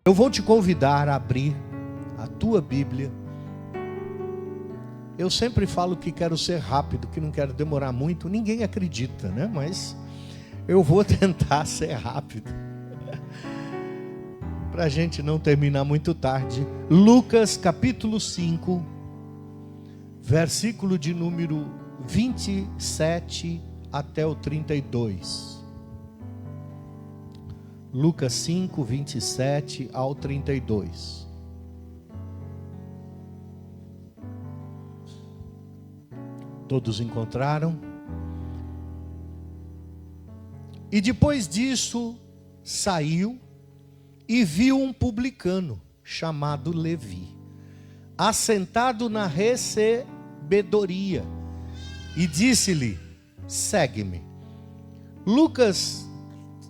Eu vou te convidar a abrir a tua Bíblia. Eu sempre falo que quero ser rápido, que não quero demorar muito. Ninguém acredita, né? Mas eu vou tentar ser rápido, para a gente não terminar muito tarde. Lucas capítulo 5, versículo de número 27 até o 32. Lucas 5, 27 ao 32. Todos encontraram? E depois disso, saiu e viu um publicano, chamado Levi, assentado na recebedoria, e disse-lhe: segue-me. Lucas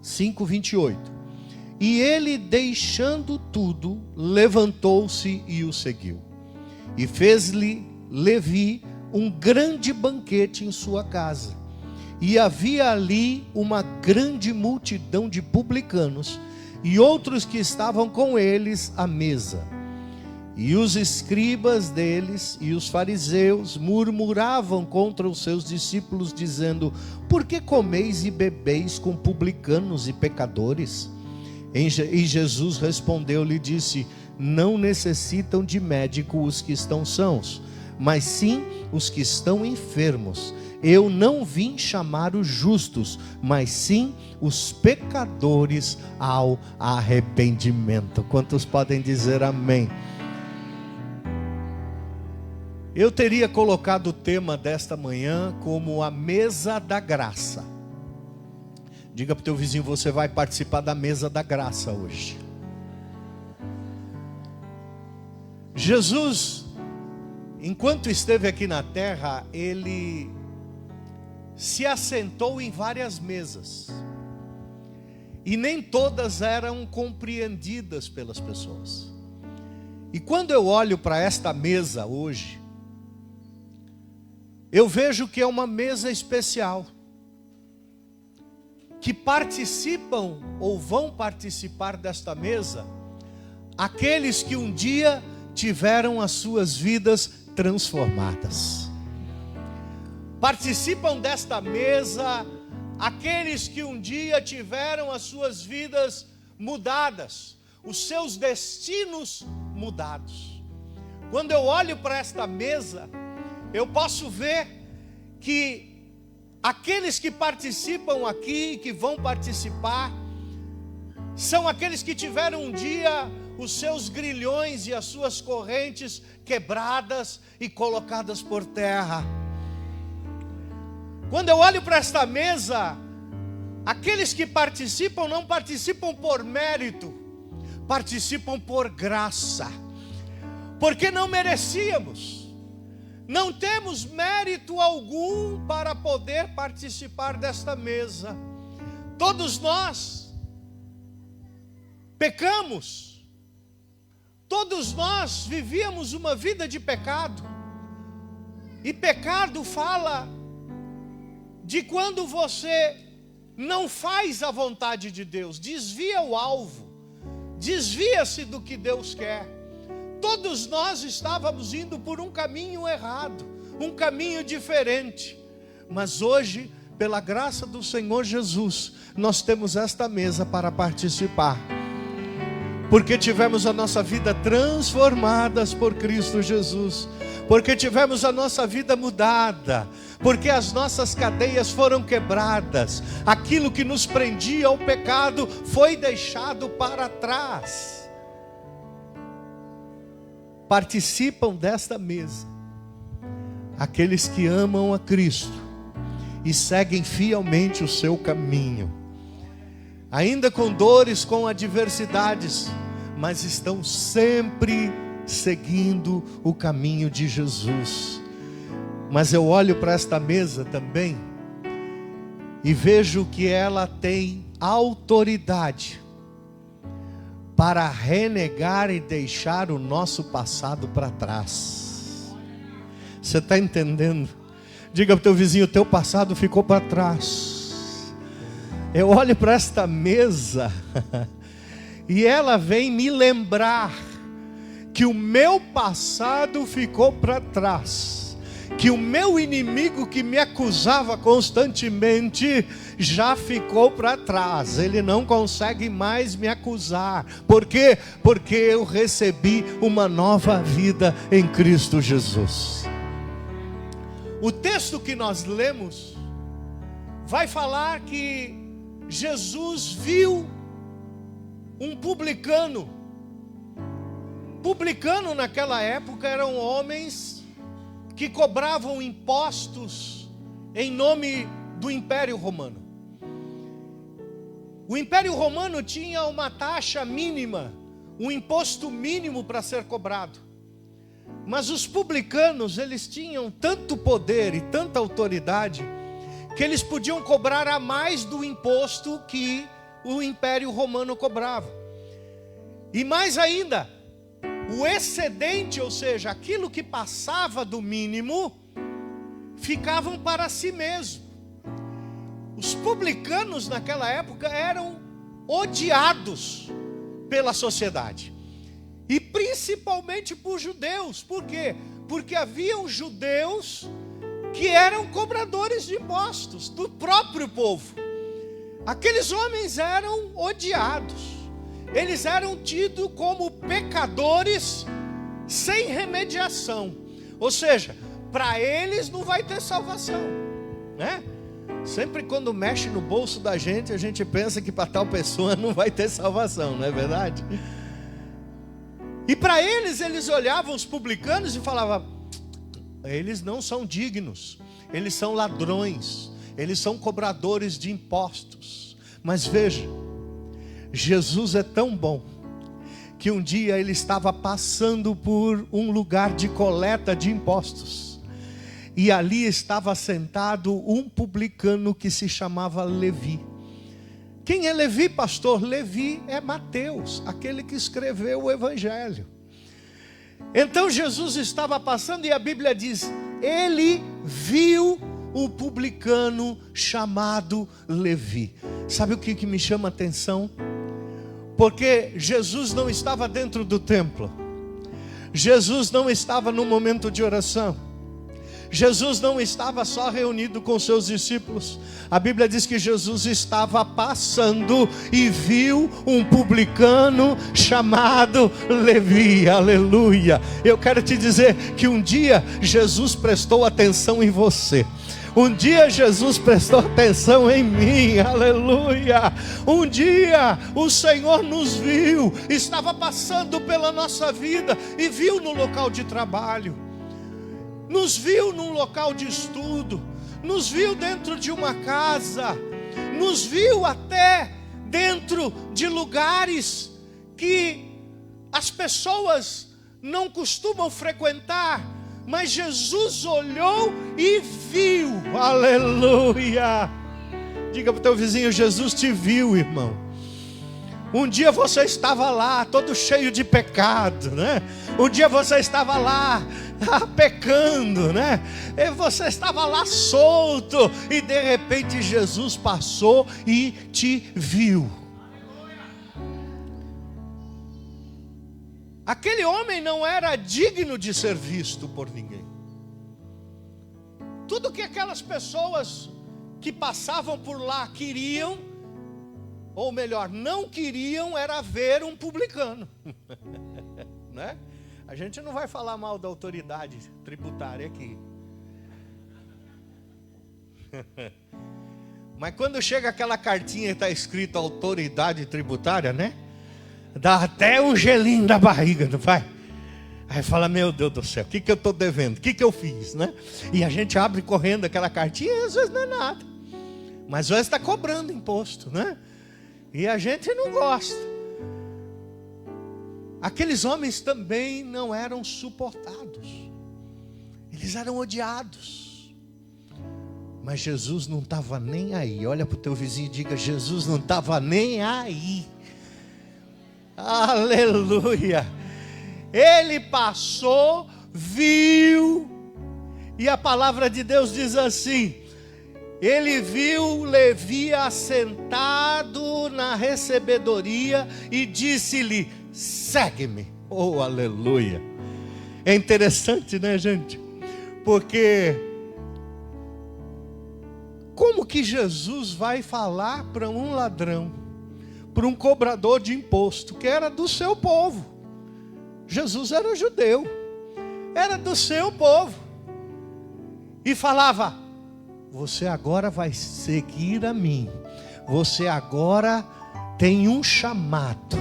5, 28. E ele, deixando tudo, levantou-se e o seguiu. E fez-lhe Levi um grande banquete em sua casa. E havia ali uma grande multidão de publicanos e outros que estavam com eles à mesa. E os escribas deles e os fariseus murmuravam contra os seus discípulos, dizendo: por que comeis e bebeis com publicanos e pecadores? E Jesus respondeu-lhe e disse: não necessitam de médico os que estão sãos, mas sim os que estão enfermos. Eu não vim chamar os justos, mas sim os pecadores ao arrependimento. Quantos podem dizer amém? Eu teria colocado o tema desta manhã como a mesa da graça. Diga para o teu vizinho: você vai participar da mesa da graça hoje. Jesus, enquanto esteve aqui na terra, ele se assentou em várias mesas. E nem todas eram compreendidas pelas pessoas. E quando eu olho para esta mesa hoje, eu vejo que é uma mesa especial, que participam ou vão participar desta mesa aqueles que um dia tiveram as suas vidas transformadas. Participam desta mesa aqueles que um dia tiveram as suas vidas mudadas, os seus destinos mudados. Quando eu olho para esta mesa, eu posso ver que aqueles que participam aqui, que vão participar, são aqueles que tiveram um dia os seus grilhões e as suas correntes quebradas e colocadas por terra. Quando eu olho para esta mesa, aqueles que participam não participam por mérito, participam por graça, porque não merecíamos. Não temos mérito algum para poder participar desta mesa. Todos nós pecamos. Todos nós vivíamos uma vida de pecado. E pecado fala de quando você não faz a vontade de Deus, desvia o alvo, desvia-se do que Deus quer. Todos nós estávamos indo por um caminho errado, um caminho diferente. Mas hoje, pela graça do Senhor Jesus, nós temos esta mesa para participar. Porque tivemos a nossa vida transformada por Cristo Jesus. Porque tivemos a nossa vida mudada. Porque as nossas cadeias foram quebradas. Aquilo que nos prendia ao pecado foi deixado para trás. Participam desta mesa aqueles que amam a Cristo e seguem fielmente o seu caminho, ainda com dores, com adversidades, mas estão sempre seguindo o caminho de Jesus. Mas eu olho para esta mesa também e vejo que ela tem autoridade para renegar e deixar o nosso passado para trás. Você está entendendo? Diga para o teu vizinho: o teu passado ficou para trás. Eu olho para esta mesa E ela vem me lembrar que o meu passado ficou para trás, que o meu inimigo que me acusava constantemente já ficou para trás. Ele não consegue mais me acusar. Por quê? Porque eu recebi uma nova vida em Cristo Jesus. O texto que nós lemos vai falar que Jesus viu um publicano. Publicano naquela época eram homens que cobravam impostos em nome do Império Romano. O Império Romano tinha uma taxa mínima, um imposto mínimo para ser cobrado. Mas os publicanos, eles tinham tanto poder e tanta autoridade que eles podiam cobrar a mais do imposto que o Império Romano cobrava. E mais ainda, o excedente, ou seja, aquilo que passava do mínimo, ficavam para si mesmo. Os publicanos naquela época eram odiados pela sociedade. E principalmente por judeus. Por quê? Porque haviam judeus que eram cobradores de impostos do próprio povo. Aqueles homens eram odiados. Eles eram tidos como pecadores sem remediação. Ou seja, para eles não vai ter salvação, né? Sempre quando mexe no bolso da gente, a gente pensa que para tal pessoa não vai ter salvação, não é verdade? E para eles olhavam os publicanos e falavam: eles não são dignos, eles são ladrões, eles são cobradores de impostos. Mas veja, Jesus é tão bom, que um dia ele estava passando por um lugar de coleta de impostos. E ali estava sentado um publicano que se chamava Levi. Quem é Levi, pastor? Levi é Mateus, aquele que escreveu o Evangelho. Então Jesus estava passando e a Bíblia diz: ele viu um publicano chamado Levi. Sabe o que me chama a atenção? Porque Jesus não estava dentro do templo. Jesus não estava no momento de oração. Jesus não estava só reunido com seus discípulos. A Bíblia diz que Jesus estava passando e viu um publicano chamado Levi. Aleluia. Eu quero te dizer que um dia Jesus prestou atenção em você. Um dia Jesus prestou atenção em mim, aleluia. Um dia o Senhor nos viu, estava passando pela nossa vida e viu no local de trabalho, nos viu num local de estudo, nos viu dentro de uma casa, nos viu até dentro de lugares que as pessoas não costumam frequentar. Mas Jesus olhou e viu, aleluia. Diga para o teu vizinho: Jesus te viu, irmão. Um dia você estava lá, todo cheio de pecado, né? Um dia você estava lá, pecando, né? E você estava lá solto, e de repente Jesus passou e te viu. Aquele homem não era digno de ser visto por ninguém. Tudo que aquelas pessoas que passavam por lá queriam, ou melhor, não queriam, era ver um publicano. Né? A gente não vai falar mal da autoridade tributária aqui. Mas quando chega aquela cartinha e está escrito autoridade tributária, né? Dá até um gelinho da barriga, não vai? Aí fala: meu Deus do céu, o que eu estou devendo? O que eu fiz, né? E a gente abre correndo aquela cartinha e às vezes não é nada. Mas às vezes está cobrando imposto, né? E a gente não gosta. Aqueles homens também não eram suportados. Eles eram odiados. Mas Jesus não estava nem aí. Olha para o teu vizinho e diga: Jesus não estava nem aí. Aleluia. Ele passou, viu, e a palavra de Deus diz assim: ele viu Levi assentado na recebedoria e disse-lhe: segue-me. Oh, aleluia. É interessante, né, gente? Porque como que Jesus vai falar para um ladrão, para um cobrador de imposto, que era do seu povo? Jesus era judeu, era do seu povo, e falava: você agora vai seguir a mim, você agora tem um chamado,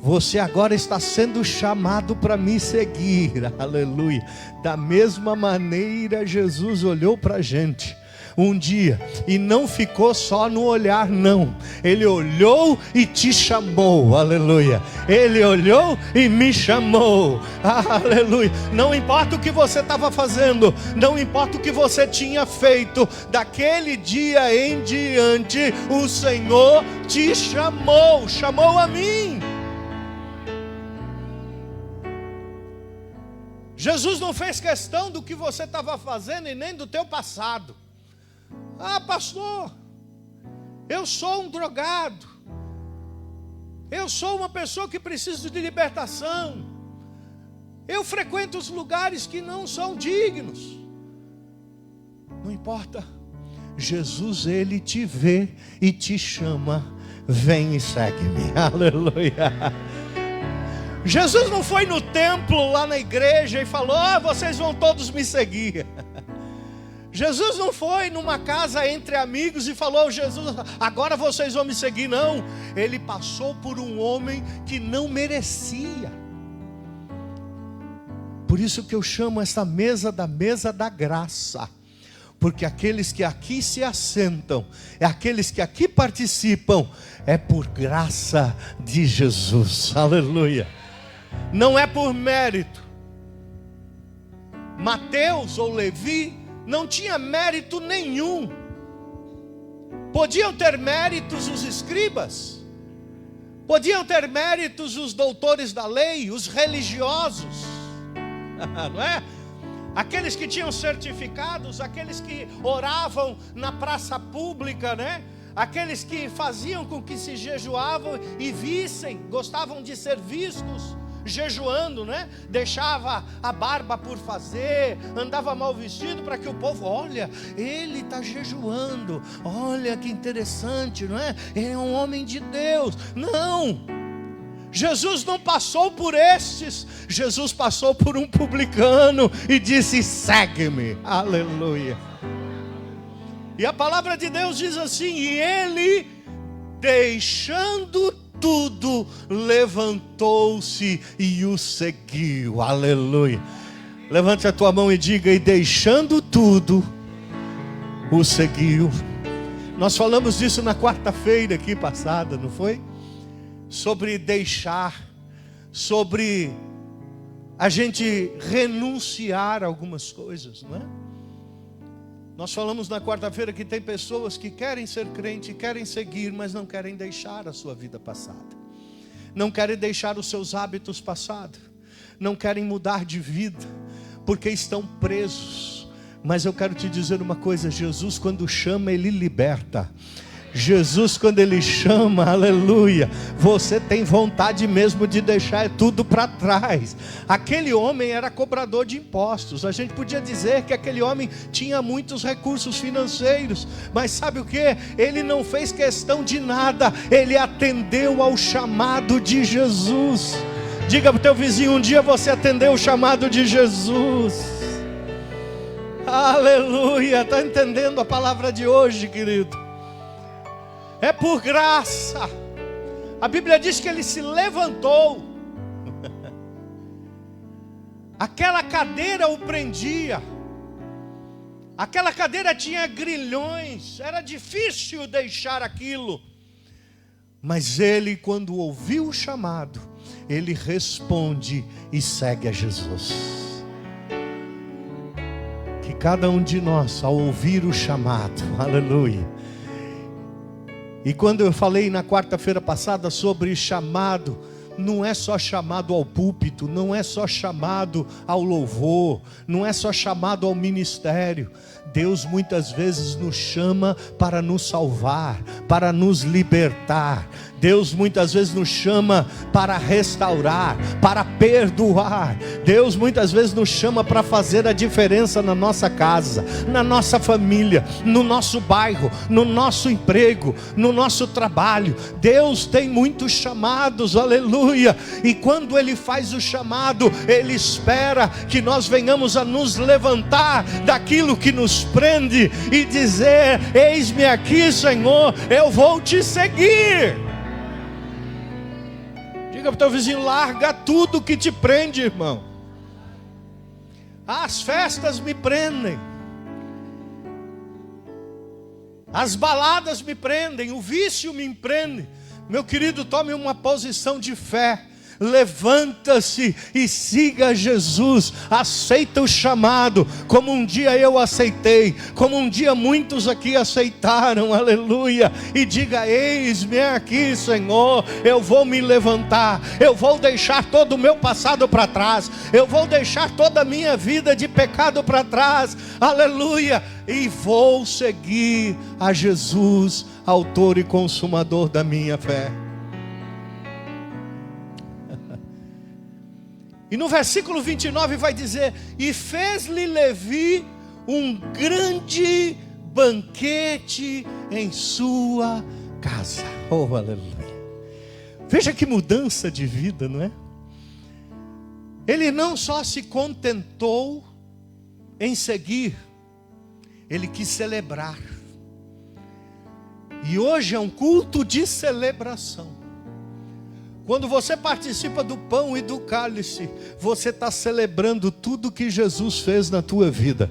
você agora está sendo chamado para me seguir, aleluia. Da mesma maneira, Jesus olhou para a gente um dia e não ficou só no olhar, não. Ele olhou e te chamou, aleluia. Ele olhou e me chamou, aleluia. Não importa o que você estava fazendo, não importa o que você tinha feito, daquele dia em diante o Senhor te chamou, chamou a mim. Jesus não fez questão do que você estava fazendo e nem do teu passado. Ah, pastor, eu sou um drogado, eu sou uma pessoa que precisa de libertação, eu frequento os lugares que não são dignos. Não importa, Jesus, Ele te vê e te chama: vem e segue-me, aleluia. Jesus não foi no templo, lá na igreja, e falou: vocês vão todos me seguir. Jesus não foi numa casa entre amigos e falou: Jesus, agora vocês vão me seguir. Não, Ele passou por um homem que não merecia. Por isso que eu chamo essa mesa da graça, porque aqueles que aqui se assentam, aqueles que aqui participam, é por graça de Jesus, aleluia. Não é por mérito. Mateus ou Levi não tinha mérito nenhum. Podiam ter méritos os escribas, podiam ter méritos os doutores da lei, os religiosos, não é? Aqueles que tinham certificados, aqueles que oravam na praça pública, né? Aqueles que faziam com que se jejuavam e vissem, gostavam de ser vistos jejuando, né? Deixava a barba por fazer, andava mal vestido para que o povo: olha, ele está jejuando, olha que interessante, não é? Ele é um homem de Deus. Não, Jesus não passou por estes, Jesus passou por um publicano e disse: segue-me, aleluia. E a palavra de Deus diz assim: e ele, deixando tudo, levantou-se e o seguiu, aleluia. Levante a tua mão e diga: e deixando tudo, o seguiu. Nós falamos disso na quarta-feira aqui passada, não foi? Sobre deixar, sobre a gente renunciar a algumas coisas, não é? Nós falamos na quarta-feira que tem pessoas que querem ser crente, querem seguir, mas não querem deixar a sua vida passada, não querem deixar os seus hábitos passados, não querem mudar de vida, porque estão presos. Mas eu quero te dizer uma coisa: Jesus, quando chama, Ele liberta. Jesus, quando Ele chama, aleluia, você tem vontade mesmo de deixar tudo para trás. Aquele homem era cobrador de impostos. A gente podia dizer que aquele homem tinha muitos recursos financeiros, mas sabe o que? Ele não fez questão de nada, ele atendeu ao chamado de Jesus. Diga para o teu vizinho: um dia você atendeu o chamado de Jesus. Aleluia. Está entendendo a palavra de hoje, querido? É por graça. A Bíblia diz que ele se levantou. Aquela cadeira o prendia. Aquela cadeira tinha grilhões. Era difícil deixar aquilo. Mas ele, quando ouviu o chamado, ele responde e segue a Jesus. Que cada um de nós, ao ouvir o chamado, aleluia. E quando eu falei na quarta-feira passada sobre chamado, não é só chamado ao púlpito, não é só chamado ao louvor, não é só chamado ao ministério. Deus muitas vezes nos chama para nos salvar, para nos libertar. Deus muitas vezes nos chama para restaurar, para perdoar. Deus muitas vezes nos chama para fazer a diferença na nossa casa, na nossa família, no nosso bairro, no nosso emprego, no nosso trabalho. Deus tem muitos chamados, aleluia. E quando Ele faz o chamado, Ele espera que nós venhamos a nos levantar daquilo que nos prende e dizer: eis-me aqui, Senhor, eu vou te seguir. Diga para o teu vizinho: larga tudo que te prende, irmão. As festas me prendem, as baladas me prendem, o vício me prende. Meu querido, tome uma posição de fé. Levanta-se e siga Jesus. Aceita o chamado, como um dia eu aceitei, como um dia muitos aqui aceitaram, aleluia. E diga: eis-me aqui, Senhor, eu vou me levantar, eu vou deixar todo o meu passado para trás, eu vou deixar toda a minha vida de pecado para trás, aleluia, e vou seguir a Jesus, autor e consumador da minha fé. E no versículo 29 vai dizer: e fez-lhe Levi um grande banquete em sua casa. Oh, aleluia. Veja que mudança de vida, não é? Ele não só se contentou em seguir, ele quis celebrar. E hoje é um culto de celebração. Quando você participa do pão e do cálice, você está celebrando tudo que Jesus fez na tua vida.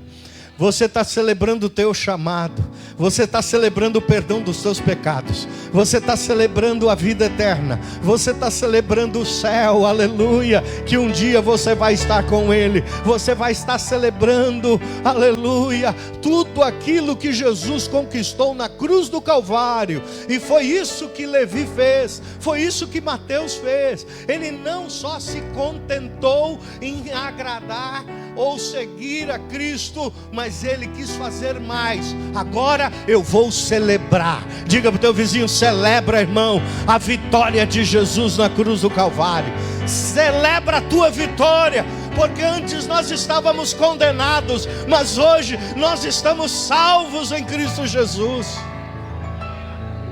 Você está celebrando o teu chamado. Você está celebrando o perdão dos teus pecados. Você está celebrando a vida eterna. Você está celebrando o céu, aleluia, que um dia você vai estar com Ele. Você vai estar celebrando, aleluia, tudo aquilo que Jesus conquistou na cruz do Calvário. E foi isso que Levi fez. Foi isso que Mateus fez. Ele não só se contentou em agradar ou seguir a Cristo, mas ele quis fazer mais. Agora eu vou celebrar. Diga para o teu vizinho: celebra, irmão, a vitória de Jesus na cruz do Calvário. Celebra a tua vitória, porque antes nós estávamos condenados, mas hoje nós estamos salvos em Cristo Jesus.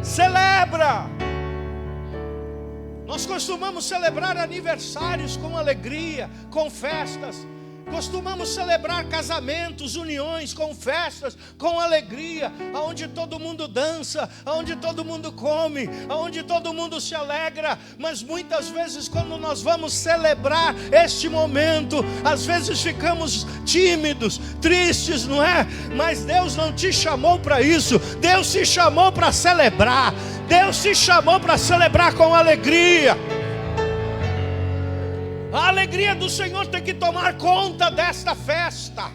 Celebra. Nós costumamos celebrar aniversários com alegria, com festas. Costumamos celebrar casamentos, uniões, com festas, com alegria, onde todo mundo dança, onde todo mundo come, onde todo mundo se alegra. Mas muitas vezes, quando nós vamos celebrar este momento, às vezes ficamos tímidos, tristes, não é? Mas Deus não te chamou para isso. Deus te chamou para celebrar. Deus te chamou para celebrar com alegria. A alegria do Senhor tem que tomar conta desta festa.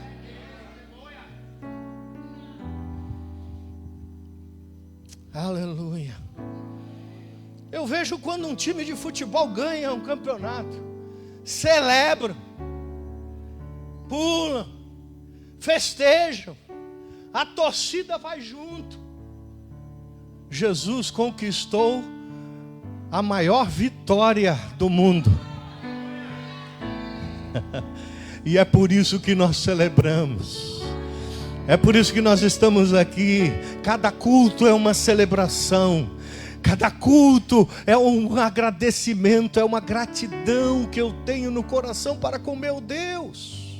Aleluia. Eu vejo quando um time de futebol ganha um campeonato, celebram, pulam, festejam, a torcida vai junto. Jesus conquistou a maior vitória do mundo. E é por isso que nós celebramos. É por isso que nós estamos aqui. Cada culto é uma celebração. Cada culto é um agradecimento, é uma gratidão que eu tenho no coração para com meu Deus.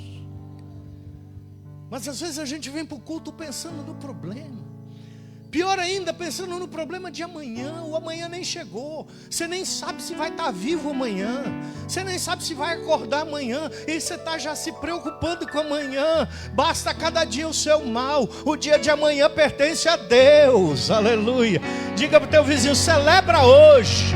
Mas às vezes a gente vem para o culto pensando no problema. Pior ainda, pensando no problema de amanhã. O amanhã nem chegou. Você nem sabe se vai estar vivo amanhã. Você nem sabe se vai acordar amanhã. E você está já se preocupando com amanhã. Basta cada dia o seu mal. O dia de amanhã pertence a Deus. Aleluia. Diga para o teu vizinho: celebra hoje,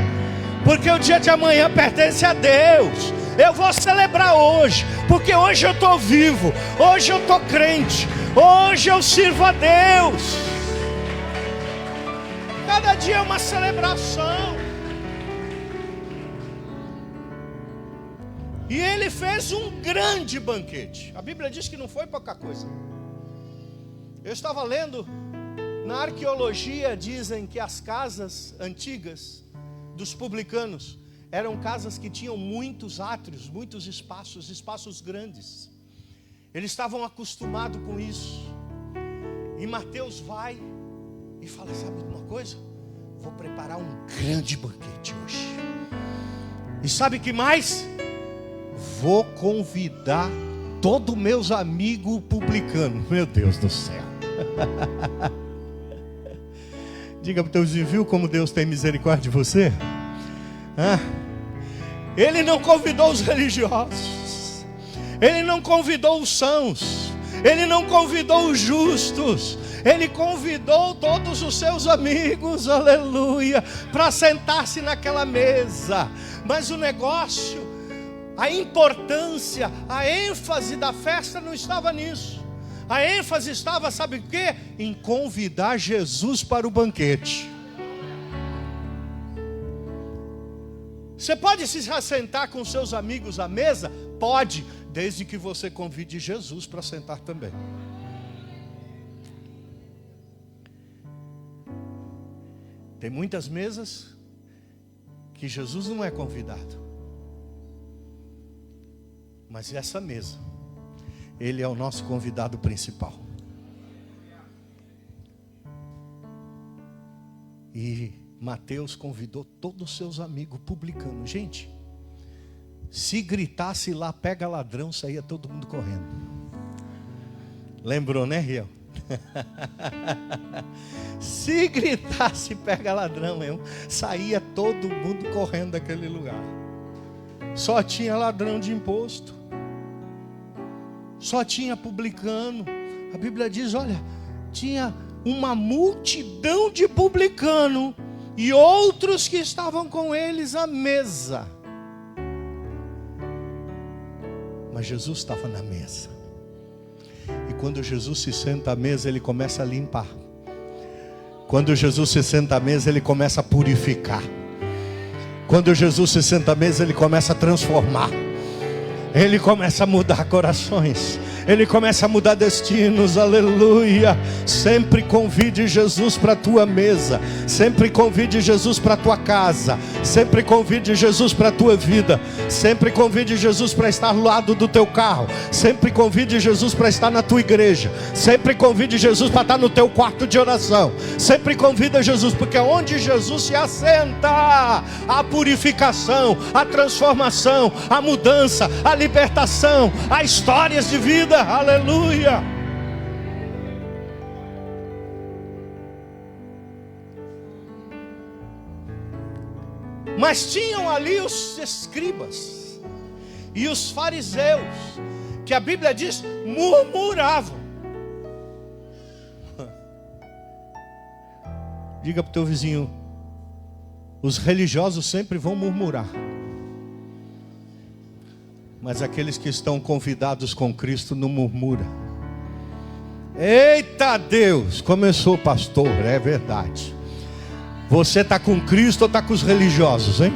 porque o dia de amanhã pertence a Deus. Eu vou celebrar hoje, porque hoje eu estou vivo. Hoje eu estou crente. Hoje eu sirvo a Deus. Cada dia é uma celebração. E ele fez um grande banquete. A Bíblia diz que não foi pouca coisa. Eu estava lendo, na arqueologia dizem que as casas antigas dos publicanos eram casas que tinham muitos átrios, muitos espaços grandes. Eles estavam acostumados com isso. E Mateus vai e fala: sabe de uma coisa? Vou preparar um grande banquete hoje. E sabe o que mais? Vou convidar todos meus amigos publicanos. Meu Deus do céu. Diga para o teu vizinho: viu como Deus tem misericórdia de você? Ele não convidou os religiosos, ele não convidou os sãos, ele não convidou os justos, ele convidou todos os seus amigos, aleluia, para sentar-se naquela mesa. Mas o negócio, a importância, a ênfase da festa não estava nisso. A ênfase estava, sabe o quê? Em convidar Jesus para o banquete. Você pode se assentar com seus amigos à mesa? Pode, desde que você convide Jesus para sentar também. Tem muitas mesas que Jesus não é convidado. Mas essa mesa, Ele é o nosso convidado principal. E Mateus convidou todos os seus amigos publicanos. Gente, se gritasse lá, pega ladrão, saía todo mundo correndo. Lembrou, né, Riel? Se gritasse, pega ladrão mesmo, saía todo mundo correndo daquele lugar. Só tinha ladrão de imposto, só tinha publicano. A Bíblia diz, olha, tinha uma multidão de publicano e outros que estavam com eles à mesa. Mas Jesus estava na mesa. E quando Jesus se senta à mesa, Ele começa a limpar. Quando Jesus se senta à mesa, Ele começa a purificar. Quando Jesus se senta à mesa, Ele começa a transformar. Ele começa a mudar corações. Ele começa a mudar destinos, aleluia. Sempre convide Jesus para a tua mesa. Sempre convide Jesus para a tua casa. Sempre convide Jesus para a tua vida. Sempre convide Jesus para estar ao lado do teu carro. Sempre convide Jesus para estar na tua igreja. Sempre convide Jesus para estar no teu quarto de oração. Sempre convida Jesus, porque onde Jesus se assenta, a purificação, a transformação, a mudança, a libertação, há histórias de vida. Aleluia. Mas tinham ali os escribas e os fariseus, que a Bíblia diz, murmuravam. Diga para o teu vizinho, os religiosos sempre vão murmurar, mas aqueles que estão convidados com Cristo não murmuram. Eita Deus, começou pastor, é verdade. Você está com Cristo ou está com os religiosos, hein?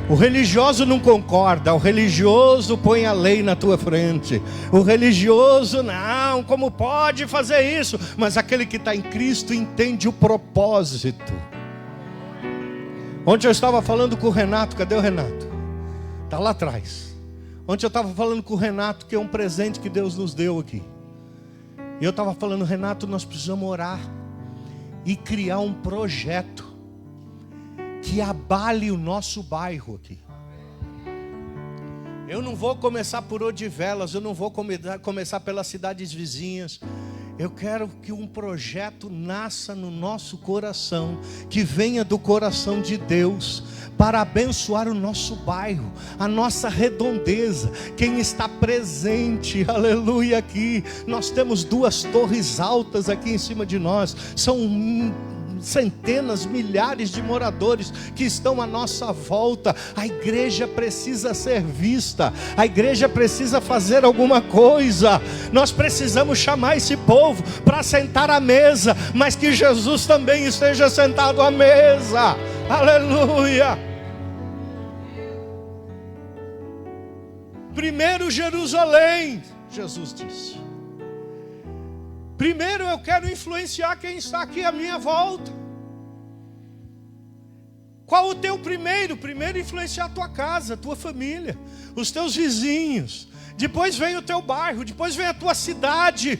O religioso não concorda, o religioso põe a lei na tua frente. O religioso, não, como pode fazer isso? Mas aquele que está em Cristo entende o propósito. Ontem eu estava falando com o Renato, cadê o Renato? Está lá atrás. Ontem eu estava falando com o Renato, que é um presente que Deus nos deu aqui. E eu estava falando, Renato, nós precisamos orar e criar um projeto que abale o nosso bairro aqui. Eu não vou começar por Odivelas, eu não vou começar pelas cidades vizinhas. Eu quero que um projeto nasça no nosso coração, que venha do coração de Deus, para abençoar o nosso bairro, a nossa redondeza, quem está presente, aleluia, aqui. Nós temos 2 torres altas aqui em cima de nós, são centenas, milhares de moradores que estão à nossa volta. A igreja precisa ser vista, a igreja precisa fazer alguma coisa. Nós precisamos chamar esse povo para sentar à mesa, mas que Jesus também esteja sentado à mesa. Aleluia. Primeiro Jerusalém, Jesus disse. Primeiro eu quero influenciar quem está aqui à minha volta. Qual o teu primeiro? Primeiro influenciar a tua casa, a tua família, os teus vizinhos. Depois vem o teu bairro, depois vem a tua cidade.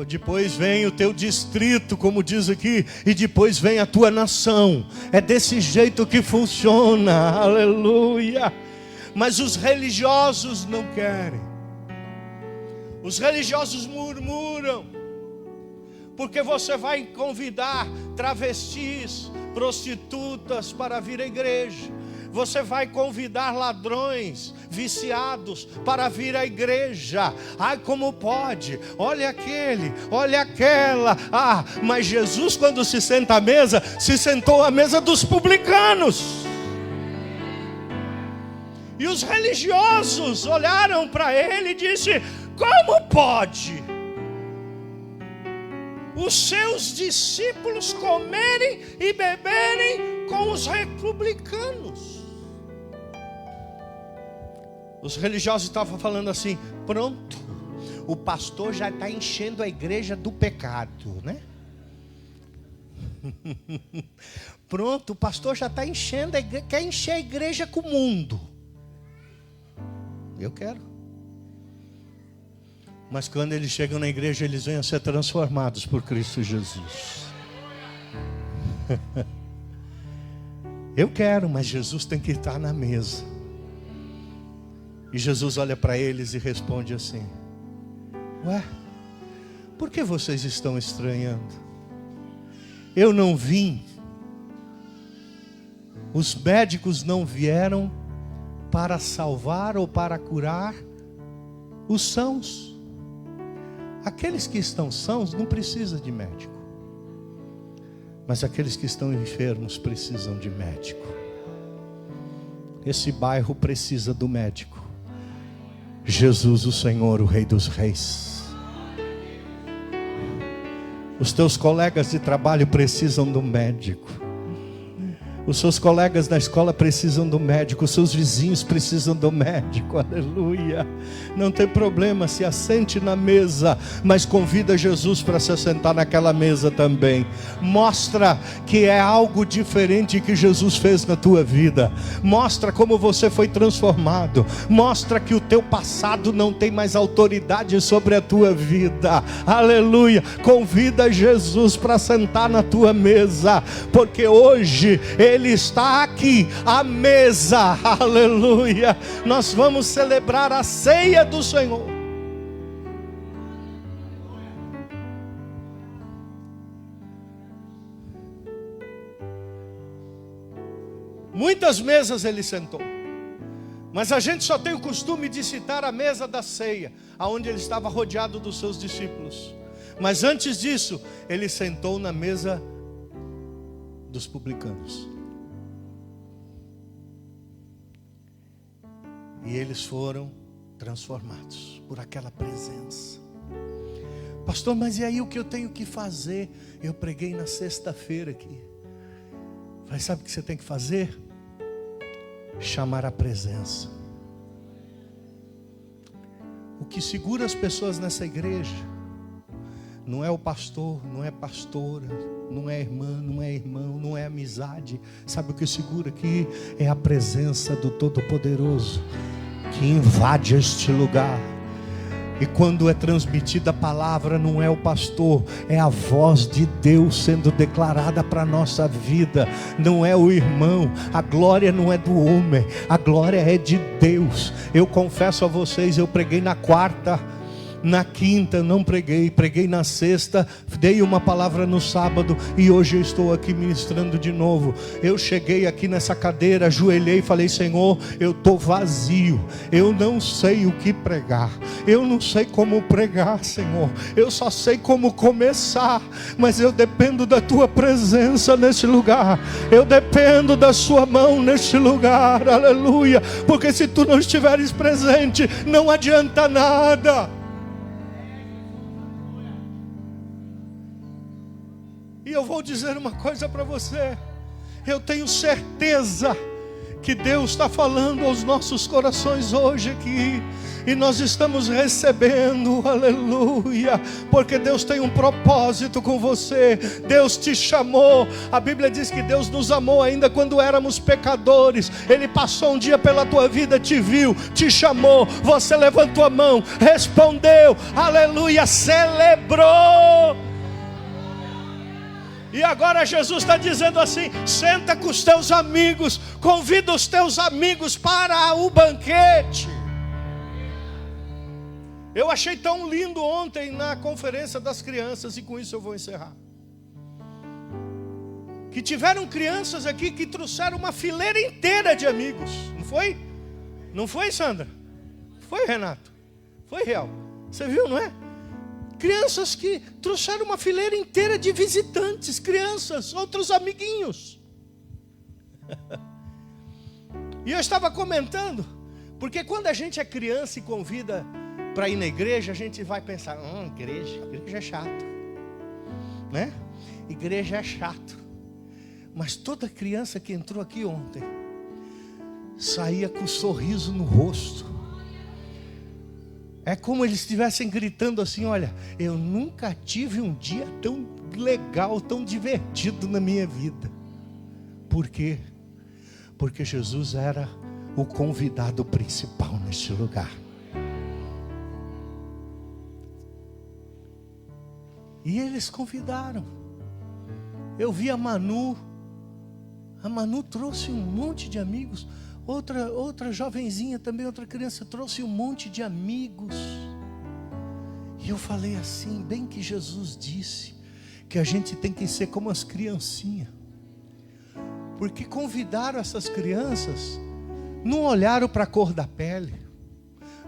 Depois vem o teu distrito, como diz aqui, e depois vem a tua nação. É desse jeito que funciona, aleluia. Mas os religiosos não querem. Os religiosos murmuram, porque você vai convidar travestis, prostitutas para vir à igreja. Você vai convidar ladrões, viciados para vir à igreja. Ai, como pode? Olha aquele, olha aquela. Mas Jesus, quando se senta à mesa, se sentou à mesa dos publicanos. E os religiosos olharam para ele e disseram: como pode os seus discípulos comerem e beberem com os republicanos? Os religiosos estavam falando assim: pronto, o pastor já está enchendo a igreja do pecado, né? Pronto, o pastor já está enchendo a igreja, quer encher a igreja com o mundo. Eu quero. Mas quando eles chegam na igreja, eles vêm a ser transformados por Cristo Jesus. Eu quero, mas Jesus tem que estar na mesa. E Jesus olha para eles e responde assim: ué, por que vocês estão estranhando? Eu não vim. Os médicos não vieram para salvar ou para curar os sãos. Aqueles que estão sãos não precisam de médico. Mas aqueles que estão enfermos precisam de médico. Esse bairro precisa do médico. Jesus, o Senhor, o Rei dos Reis. Os teus colegas de trabalho precisam do médico. Os seus colegas na escola precisam do médico. Os seus vizinhos precisam do médico. Aleluia. Não tem problema, se assente na mesa, mas convida Jesus para se assentar naquela mesa também. Mostra que é algo diferente que Jesus fez na tua vida. Mostra como você foi transformado. Mostra que o teu passado não tem mais autoridade sobre a tua vida. Aleluia. Convida Jesus para sentar na tua mesa, porque hoje Ele está aqui, à mesa, aleluia. Nós vamos celebrar a ceia do Senhor. Muitas mesas Ele sentou, mas a gente só tem o costume de citar a mesa da ceia, aonde Ele estava rodeado dos seus discípulos. Mas antes disso, Ele sentou na mesa dos publicanos. E eles foram transformados por aquela presença. Pastor, mas e aí o que eu tenho que fazer? Eu preguei na sexta-feira aqui. Mas sabe o que você tem que fazer? Chamar a presença. O que segura as pessoas nessa igreja não é o pastor, não é pastora, não é irmã, não é irmão, não é amizade. Sabe o que segura aqui? É a presença do Todo-Poderoso que invade este lugar. E quando é transmitida a palavra, não é o pastor, é a voz de Deus sendo declarada para a nossa vida. Não é o irmão, a glória não é do homem, a glória é de Deus. Eu confesso a vocês, eu preguei na quarta, na quinta não preguei, preguei na sexta, dei uma palavra no sábado e hoje eu estou aqui ministrando de novo. Eu cheguei aqui nessa cadeira, ajoelhei e falei: Senhor, eu estou vazio, eu não sei o que pregar, eu não sei como pregar, Senhor, eu só sei como começar, mas eu dependo da Tua presença nesse lugar, eu dependo da Sua mão neste lugar, aleluia, porque se Tu não estiveres presente, não adianta nada. E eu vou dizer uma coisa para você. Eu tenho certeza que Deus está falando aos nossos corações hoje aqui. E nós estamos recebendo, aleluia, porque Deus tem um propósito com você. Deus te chamou. A Bíblia diz que Deus nos amou ainda quando éramos pecadores. Ele passou um dia pela tua vida, te viu, te chamou. Você levantou a mão, respondeu, aleluia, celebrou. E agora Jesus está dizendo assim: senta com os teus amigos, convida os teus amigos para o banquete. Eu achei tão lindo ontem na conferência das crianças, e com isso eu vou encerrar. Que tiveram crianças aqui que trouxeram uma fileira inteira de amigos. Não foi? Não foi, Sandra? Foi, Renato? Foi, Real? Você viu, não é? Crianças que trouxeram uma fileira inteira de visitantes. Crianças, outros amiguinhos. E eu estava comentando, porque quando a gente é criança e convida para ir na igreja, a gente vai pensar: igreja é chato, né? Igreja é chato. Mas toda criança que entrou aqui ontem saía com um sorriso no rosto. É como eles estivessem gritando assim: olha, eu nunca tive um dia tão legal, tão divertido na minha vida. Por quê? Porque Jesus era o convidado principal neste lugar. E eles convidaram. Eu vi a Manu trouxe um monte de amigos. Outra jovenzinha também, outra criança trouxe um monte de amigos. E eu falei assim, bem que Jesus disse que a gente tem que ser como as criancinhas. Porque convidaram essas crianças, não olharam para a cor da pele,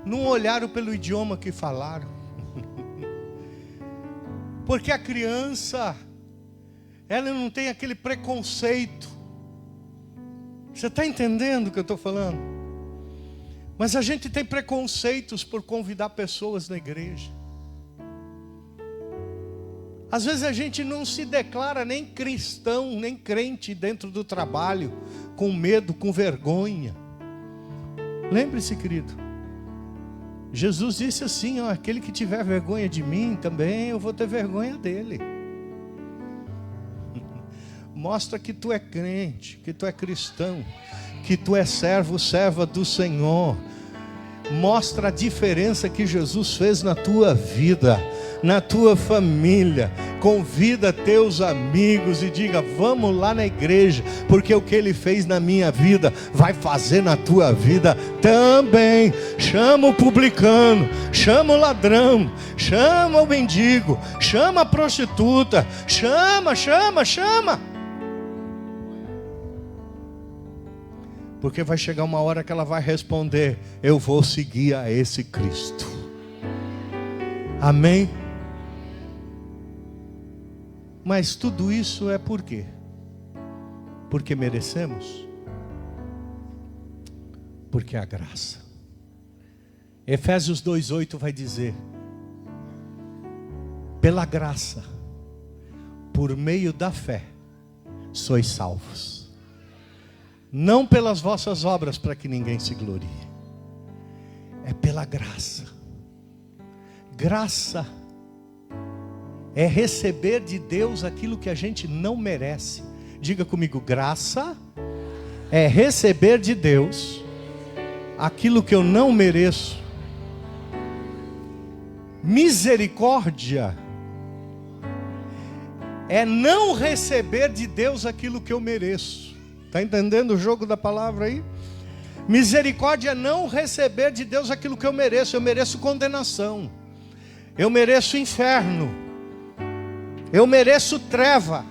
não olharam pelo idioma que falaram. Porque a criança, ela não tem aquele preconceito. Você está entendendo o que eu estou falando? Mas a gente tem preconceitos por convidar pessoas na igreja. Às vezes a gente não se declara nem cristão, nem crente dentro do trabalho, com medo, com vergonha. Lembre-se, querido, Jesus disse assim: ó, aquele que tiver vergonha de mim, também eu vou ter vergonha dele. Mostra que tu é crente, que tu é cristão, que tu é servo, serva do Senhor. Mostra a diferença que Jesus fez na tua vida, na tua família. Convida teus amigos e diga: vamos lá na igreja, porque o que Ele fez na minha vida vai fazer na tua vida também. Chama o publicano, chama o ladrão, chama o mendigo, chama a prostituta, chama. Porque vai chegar uma hora que ela vai responder: eu vou seguir a esse Cristo. Amém? Mas tudo isso é por quê? Porque merecemos? Porque é a graça. Efésios 2:8 vai dizer: pela graça, por meio da fé, sois salvos. Não pelas vossas obras, para que ninguém se glorie. É pela graça. Graça é receber de Deus aquilo que a gente não merece. Diga comigo: graça é receber de Deus aquilo que eu não mereço. Misericórdia é não receber de Deus aquilo que eu mereço. Está entendendo o jogo da palavra aí? Misericórdia é não receber de Deus aquilo que eu mereço. Eu mereço condenação, eu mereço inferno, eu mereço treva.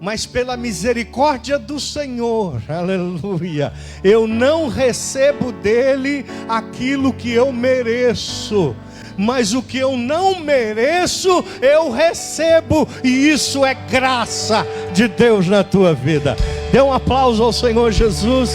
Mas pela misericórdia do Senhor, aleluia, eu não recebo dele aquilo que eu mereço, mas o que eu não mereço, eu recebo. E isso é graça de Deus na tua vida. Dê um aplauso ao Senhor Jesus.